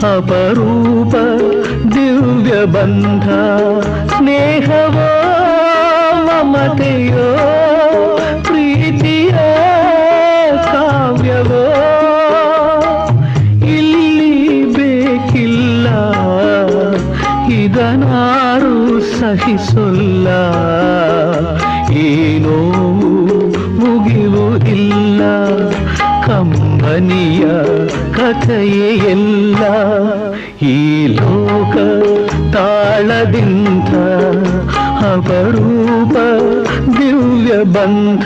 ಅಪರೂಪ ದಿವ್ಯ ಬಂಧ ಸ್ನೇಹವೋ ಮಮತೆಯೋ ಪ್ರೀತಿಯ ಕಾವ್ಯವೋ ಇಲ್ಲಿ ಬೇಕಿಲ್ಲ ಇದನಾರು ಸಹಿಸೊಲ್ಲ ಈ ನೋವು ಮುಗಿಯುವುದಿಲ್ಲ ಕಂಬನಿಯ ಕಥೆಯೇ ಎಲ್ಲ ಈ ಲೋಕ ತಾಳದಿಂದ ಅಪರೂಪ ದಿವ್ಯ ಬಂಧ